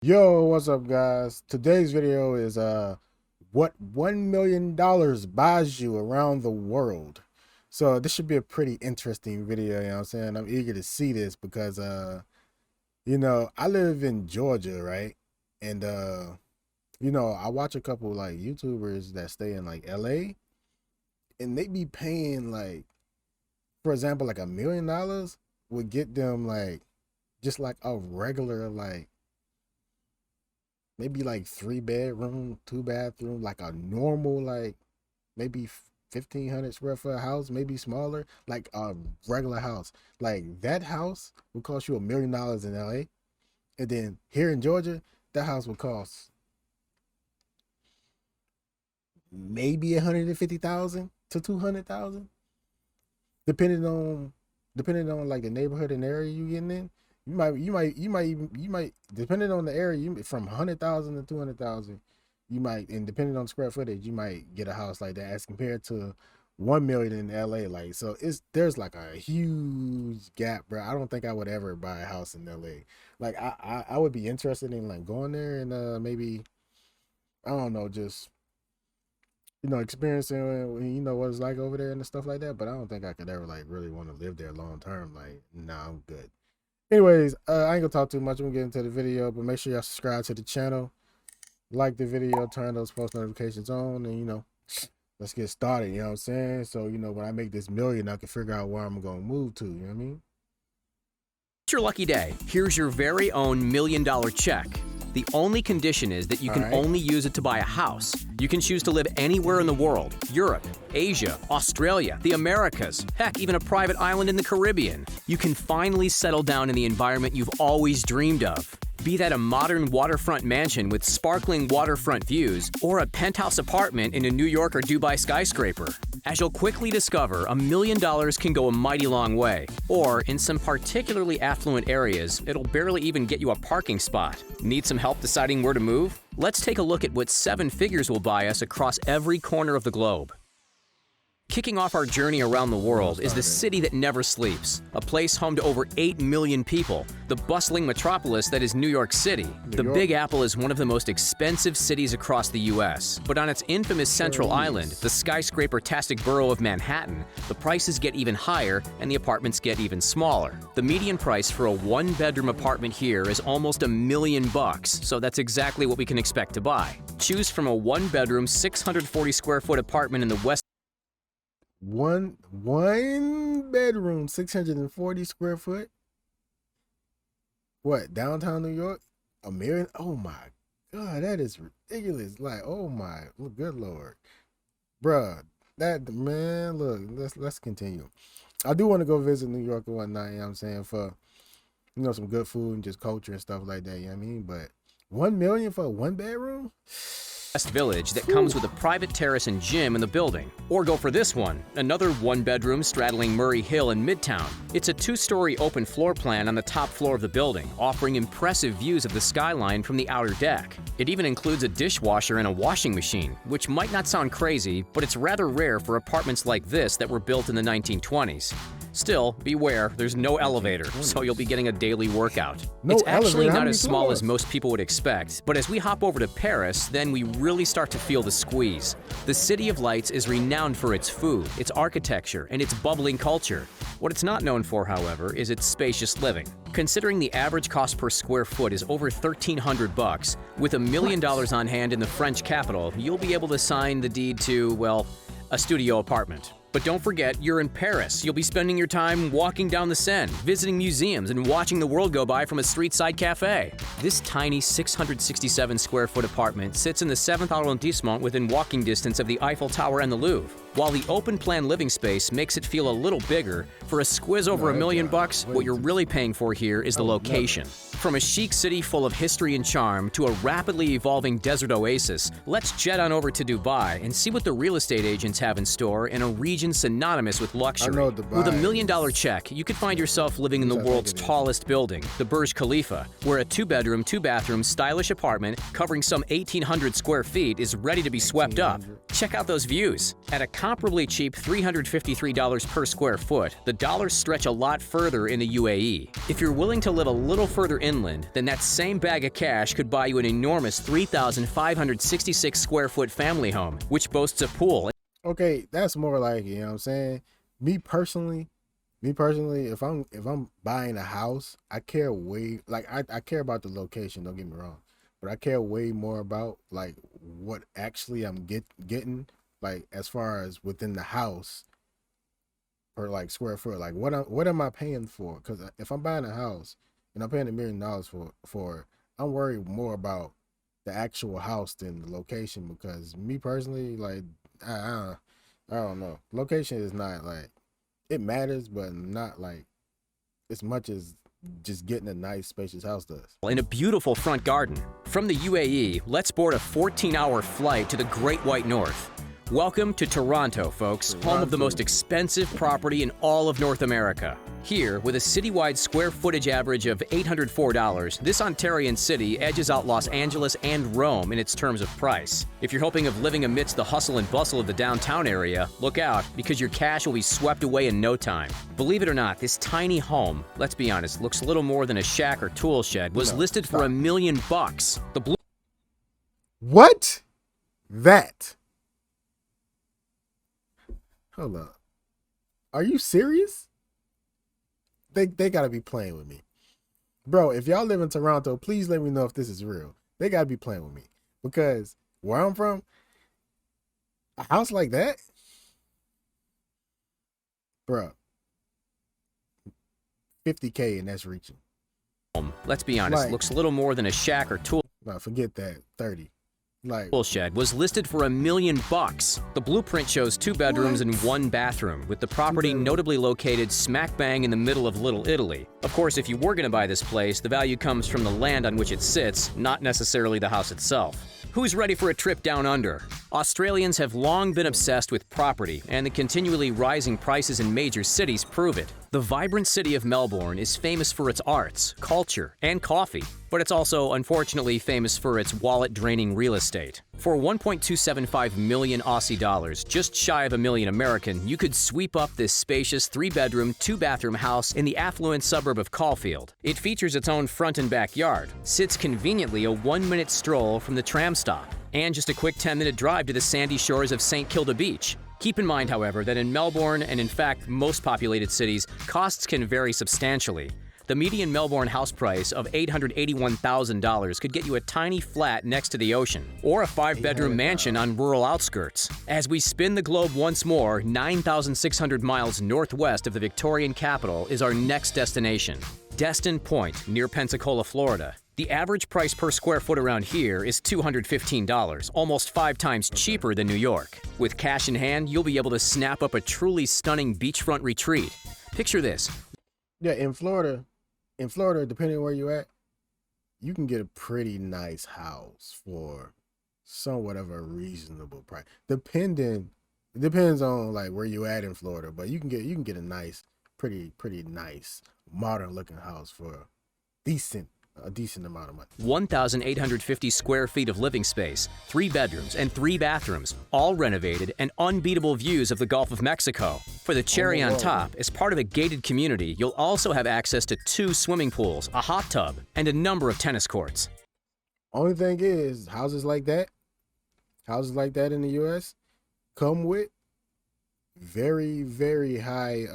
Yo, what's up guys? Today's video is what $1 million buys you around the world. So this should be a pretty interesting video, you know what I'm saying? I'm eager to see this because I live in Georgia, right? And I watch a couple like YouTubers that stay in like LA and they be paying like, for example, like $1 million would get them like just like a regular like maybe like 3 bedroom, 2 bathroom, like a normal, like maybe 1,500 square foot house, maybe smaller, like a regular house. Like that house would cost you $1 million in LA. And then here in Georgia, that house would cost maybe 150,000 to 200,000, depending on like the neighborhood and area you getting in. You might depending on the area, from 100,000 to 200,000, you might, and depending on square footage, you might get a house like that as compared to 1 million in LA. Like, so there's like a huge gap, bro. I don't think I would ever buy a house in LA. Like, I would be interested in like going there and maybe, I don't know, just experiencing what it's like over there and stuff like that. But I don't think I could ever like really want to live there long term. Like, nah, I'm good. Anyways, I ain't gonna talk too much. I'm gonna get into the video, but make sure y'all subscribe to the channel, like the video, turn those post notifications on, and let's get started. You know what I'm saying? So when I make this million, I can figure out where I'm gonna move to. You know what I mean? It's your lucky day. Here's your very own $1 million check. The only condition is that you can only use it to buy a house. You can choose to live anywhere in the world: Europe, Asia, Australia, the Americas, heck, even a private island in the Caribbean. You can finally settle down in the environment you've always dreamed of. Be that a modern waterfront mansion with sparkling waterfront views or a penthouse apartment in a New York or Dubai skyscraper. As you'll quickly discover, $1 million can go a mighty long way. Or, in some particularly affluent areas, it'll barely even get you a parking spot. Need some help deciding where to move? Let's take a look at what 7 figures will buy us across every corner of the globe. Kicking off our journey around the world is the city that never sleeps, a place home to over 8 million people, the bustling metropolis that is New York City. The Big Apple is one of the most expensive cities across the U.S., but on its infamous Central Island, the skyscraper-tastic borough of Manhattan, the prices get even higher and the apartments get even smaller. The median price for a 1-bedroom apartment here is almost $1 million, so that's exactly what we can expect to buy. Choose from a 1-bedroom, 640 square foot apartment in the West One bedroom, 640 square foot. What, downtown New York? $1 million? Oh my God, that is ridiculous. Like, oh my good Lord. Bruh, that man, look, let's continue. I do want to go visit New York and whatnot, you know what I'm saying, for some good food and just culture and stuff like that, you know what I mean? But 1 million for a 1 bedroom? Village that comes with a private terrace and gym in the building. Or go for this one, another 1-bedroom straddling Murray Hill in Midtown. It's a 2-story open floor plan on the top floor of the building, offering impressive views of the skyline from the outer deck. It even includes a dishwasher and a washing machine, which might not sound crazy, but it's rather rare for apartments like this that were built in the 1920s. Still, beware, there's no elevator, so you'll be getting a daily workout. It's actually not as small as most people would expect, but as we hop over to Paris, then we really start to feel the squeeze. The City of Lights is renowned for its food, its architecture, and its bubbling culture. What it's not known for, however, is its spacious living. Considering the average cost per square foot is over $1,300, with $1 million on hand in the French capital, you'll be able to sign the deed to, well, a studio apartment. But don't forget, you're in Paris. You'll be spending your time walking down the Seine, visiting museums, and watching the world go by from a street-side cafe. This tiny 667 square foot apartment sits in the 7th arrondissement within walking distance of the Eiffel Tower and the Louvre. While the open-plan living space makes it feel a little bigger, for a squiz over $1 million, what you're really paying for here is the location. From a chic city full of history and charm to a rapidly evolving desert oasis, let's jet on over to Dubai and see what the real estate agents have in store in a region synonymous with luxury. With $1 million check, you could find yourself living in the world's tallest building, the Burj Khalifa, where a 2-bedroom, 2-bathroom stylish apartment covering some 1,800 square feet is ready to be swept up. Check out those views. At a comparably cheap $353 per square foot, the dollars stretch a lot further in the UAE. If you're willing to live a little further inland, then that same bag of cash could buy you an enormous 3,566 square foot family home, which boasts a pool. Okay, that's more like, you know what I'm saying? Me personally, if I'm buying a house, I care way, like I care about the location, don't get me wrong, but I care way more about like what actually I'm getting, like as far as within the house or like square foot, like what am I paying for? Because if I'm buying a house and I'm paying $1 million for it, I'm worried more about the actual house than the location, because me personally, like I don't know, location is not like, it matters, but not like as much as just getting a nice spacious house does. In a beautiful front garden. From the UAE, let's board a 14-hour flight to the Great White North. Welcome to Toronto, folks, home of the most expensive property in all of North America. Here, with a citywide square footage average of $804, this Ontarian city edges out Los Angeles and Rome in its terms of price. If you're hoping of living amidst the hustle and bustle of the downtown area, look out, because your cash will be swept away in no time. Believe it or not, this tiny home, let's be honest, looks a little more than a shack or tool shed, was listed for $1 million. The blue... What? That? Hold up. Are you serious? They gotta be playing with me. Bro, if y'all live in Toronto, please let me know if this is real. They gotta be playing with me. Because where I'm from, a house like that, bro, $50K and that's reaching. Let's be honest, Like, looks a little more than a shack or tool. No, forget that. 30. Like, Shed was listed for $1 million. The blueprint shows 2 bedrooms and 1 bathroom, with the property notably located smack bang in the middle of Little Italy. Of course, if you were going to buy this place, the value comes from the land on which it sits, not necessarily the house itself. Who's ready for a trip down under? Australians have long been obsessed with property, and the continually rising prices in major cities prove it. The vibrant city of Melbourne is famous for its arts, culture, and coffee, but it's also unfortunately famous for its wallet-draining real estate. For 1.275 million Aussie dollars, just shy of $1 million American, you could sweep up this spacious 3-bedroom, 2-bathroom house in the affluent suburb of Caulfield. It features its own front and backyard, sits conveniently a 1-minute stroll from the tram stop, and just a quick 10-minute drive to the sandy shores of St. Kilda Beach. Keep in mind, however, that in Melbourne, and in fact most populated cities, costs can vary substantially. The median Melbourne house price of $881,000 could get you a tiny flat next to the ocean, or a 5-bedroom mansion on rural outskirts. As we spin the globe once more, 9,600 miles northwest of the Victorian capital is our next destination, Destin Point, near Pensacola, Florida. The average price per square foot around here is $215, almost 5 times cheaper than New York. With cash in hand, you'll be able to snap up a truly stunning beachfront retreat. Picture this. yeah, in Florida, depending on where you're at, you can get a pretty nice house for somewhat of a reasonable price. It depends on like where you at in Florida, but you can get a nice, pretty nice, modern looking house for a decent amount of money. 1,850 square feet of living space, 3 bedrooms and 3 bathrooms, all renovated, and unbeatable views of the Gulf of Mexico. For the cherry on top, as part of a gated community, you'll also have access to 2 swimming pools, a hot tub, and a number of tennis courts. Only thing is, houses like that in the US come with very, very high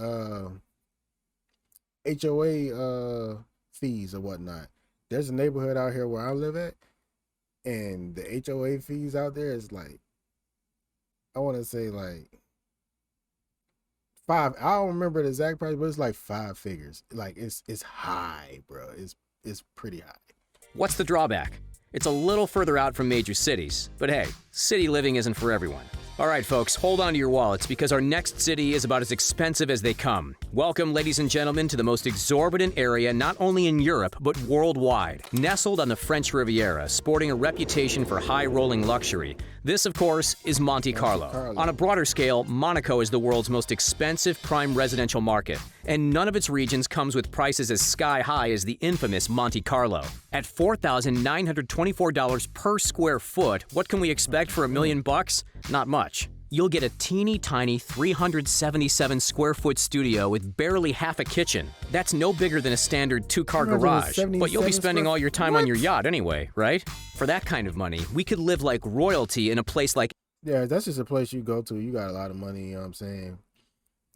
HOA fees or whatnot. There's a neighborhood out here where I live at, and the HOA fees out there is like, I want to say like 5. I don't remember the exact price, but it's like 5 figures. Like it's high, bro. It's pretty high. What's the drawback? It's a little further out from major cities, but hey, city living isn't for everyone. All right, folks, hold on to your wallets because our next city is about as expensive as they come. Welcome, ladies and gentlemen, to the most exorbitant area not only in Europe, but worldwide. Nestled on the French Riviera, sporting a reputation for high-rolling luxury, this, of course, is Monte Carlo. On a broader scale, Monaco is the world's most expensive prime residential market, and none of its regions comes with prices as sky-high as the infamous Monte Carlo. At $4,924 per square foot, what can we expect for $1 million? Not much. You'll get a teeny tiny 377 square foot studio with barely half a kitchen. That's no bigger than a standard 2-car garage, but you'll be spending all your time on your yacht anyway, right? For that kind of money, we could live like royalty in a place like Yeah, that's just a place you go to. You got a lot of money, you know what I'm saying?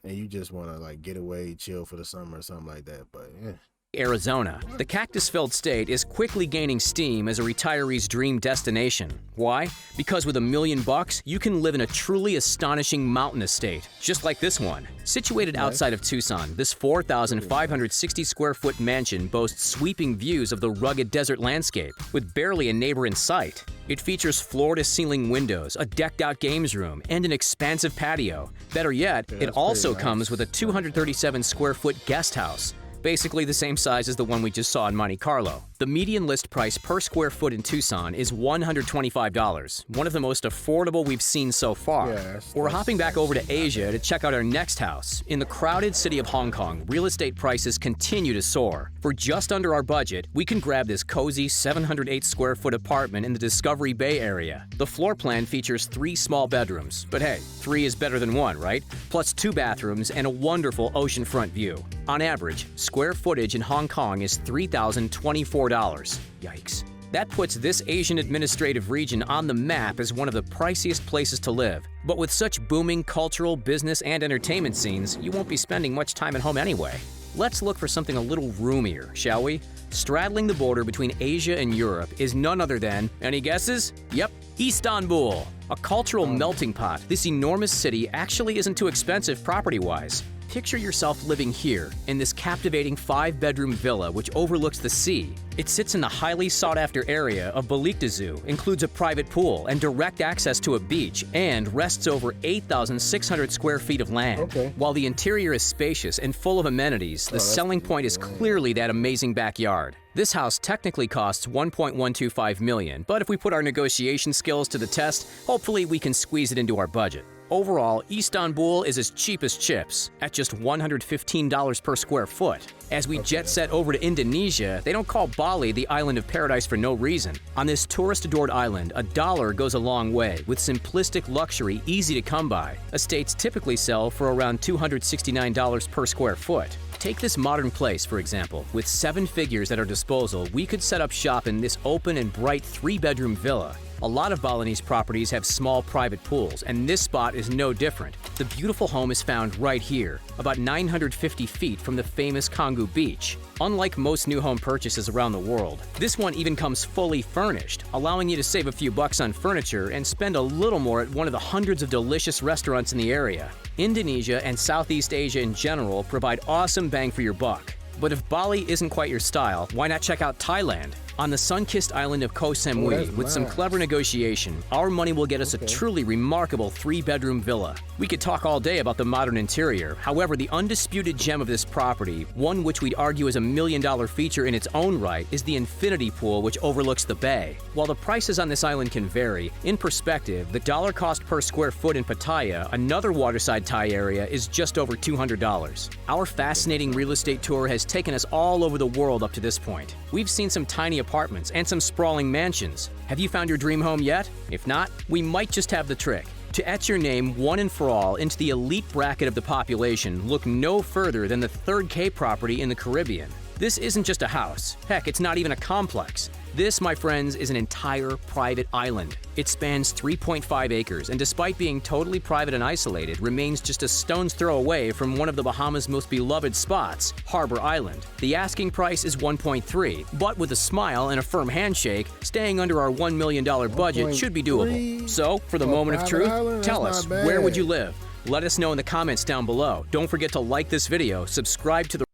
And you just want to like get away, chill for the summer or something like that. But yeah. Arizona. The cactus-filled state is quickly gaining steam as a retiree's dream destination. Why? Because with $1 million, you can live in a truly astonishing mountain estate, just like this one. Situated outside of Tucson, this 4,560 square foot mansion boasts sweeping views of the rugged desert landscape, with barely a neighbor in sight. It features floor-to-ceiling windows, a decked-out games room, and an expansive patio. Better yet, it also comes with a 237 square foot guest house, basically the same size as the one we just saw in Monte Carlo. The median list price per square foot in Tucson is $125, one of the most affordable we've seen so far. We're hopping back over to Asia to check out our next house. In the crowded city of Hong Kong, real estate prices continue to soar. For just under our budget, we can grab this cozy 708 square foot apartment in the Discovery Bay area. The floor plan features 3 small bedrooms, but hey, 3 is better than 1, right? Plus 2 bathrooms and a wonderful oceanfront view. On average, square footage in Hong Kong is $3,024. Yikes. That puts this Asian administrative region on the map as one of the priciest places to live. But with such booming cultural, business, and entertainment scenes, you won't be spending much time at home anyway. Let's look for something a little roomier, shall we? Straddling the border between Asia and Europe is none other than, any guesses? Yep, Istanbul. A cultural melting pot, this enormous city actually isn't too expensive property-wise. Picture yourself living here, in this captivating 5-bedroom villa which overlooks the sea. It sits in the highly sought-after area of Beylikdüzü, includes a private pool and direct access to a beach, and rests over 8,600 square feet of land. While the interior is spacious and full of amenities, the selling point is clearly that amazing backyard. This house technically costs $1.125 million, but if we put our negotiation skills to the test, hopefully we can squeeze it into our budget. Overall, Istanbul is as cheap as chips, at just $115 per square foot. As we jet set over to Indonesia, they don't call Bali the island of paradise for no reason. On this tourist-adored island, a dollar goes a long way, with simplistic luxury easy to come by. Estates typically sell for around $269 per square foot. Take this modern place, for example. With 7 figures at our disposal, we could set up shop in this open and bright 3-bedroom villa. A lot of Balinese properties have small private pools, and this spot is no different. The beautiful home is found right here, about 950 feet from the famous Canggu Beach. Unlike most new home purchases around the world, this one even comes fully furnished, allowing you to save a few bucks on furniture and spend a little more at one of the hundreds of delicious restaurants in the area. Indonesia and Southeast Asia in general provide awesome bang for your buck. But if Bali isn't quite your style, why not check out Thailand? On the sun-kissed island of Koh Samui, with some clever negotiation, our money will get us a truly remarkable 3-bedroom villa. We could talk all day about the modern interior. However, the undisputed gem of this property, one which we'd argue is $1 million feature in its own right, is the infinity pool which overlooks the bay. While the prices on this island can vary, in perspective, the dollar cost per square foot in Pattaya, another waterside Thai area, is just over $200. Our fascinating real estate tour has taken us all over the world up to this point. We've seen some tiny apartments and some sprawling mansions. Have you found your dream home yet? If not, we might just have the trick. To etch your name one and for all into the elite bracket of the population, look no further than the 3rd Cape property in the Caribbean. This isn't just a house. Heck, it's not even a complex. This, my friends, is an entire private island. It spans 3.5 acres, and despite being totally private and isolated, remains just a stone's throw away from one of the Bahamas' most beloved spots, Harbor Island. The asking price is $1.3, but with a smile and a firm handshake, staying under our $1 million budget should be doable. So, for the moment of truth, tell us, where would you live? Let us know in the comments down below. Don't forget to like this video, subscribe to the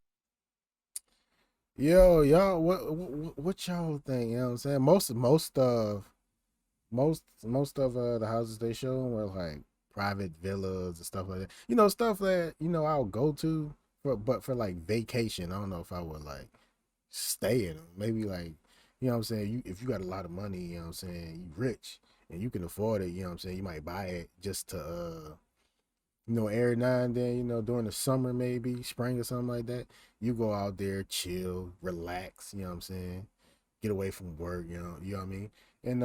Yo, y'all, what y'all think? You know what I'm saying? Most of the houses they show were like private villas and stuff like that. You know, stuff that I'll go to for like vacation. I don't know if I would like stay in them. Maybe like what I'm saying. If you got a lot of money, you know what I'm saying, you rich and you can afford it. You know what I'm saying. You might buy it just to every now and then, during the summer, maybe spring or something like that, you go out there, chill, relax, you know what I'm saying? get away from work, you know what I mean? And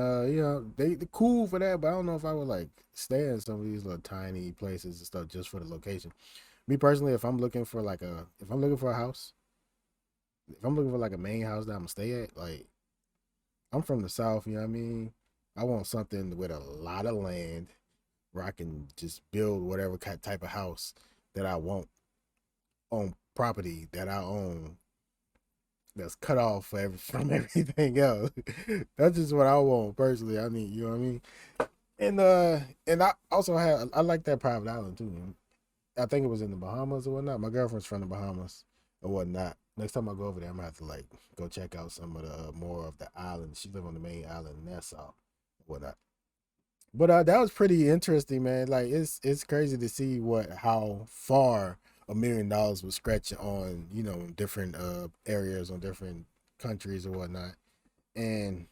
they cool for that, but I don't know if I would like stay in some of these little tiny places and stuff just for the location. Me personally, if I'm looking for a house, if I'm looking for like a main house that I'm gonna stay at, like I'm from the South, you know what I mean? I want something with a lot of land where I can just build whatever type of house that I want on property that I own that's cut off from everything else. That's just what I want personally. I mean, you know what I mean? And I also I like that private island too. I think it was in the Bahamas or whatnot. My girlfriend's from the Bahamas or whatnot. Next time I go over there, I'm gonna have to like go check out some of the more of the islands. She live on the main island in Nassau or whatnot. But that was pretty interesting, man. Like it's crazy to see how far $1 million would stretch on, different areas on different countries or whatnot. And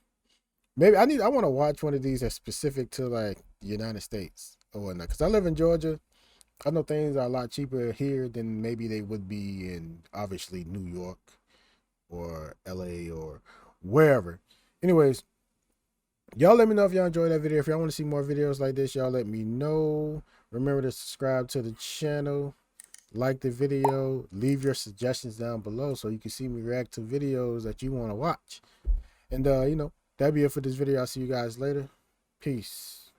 maybe I want to watch one of these that's specific to like the United States or whatnot. Because I live in Georgia. I know things are a lot cheaper here than maybe they would be in obviously New York or LA or wherever. Anyways, y'all let me know if y'all enjoyed that video. If y'all want to see more videos like this, y'all let me know. Remember to subscribe to the channel, like the video, leave your suggestions down below so you can see me react to videos that you want to watch. And that'll be it for this video. I'll see you guys later. Peace.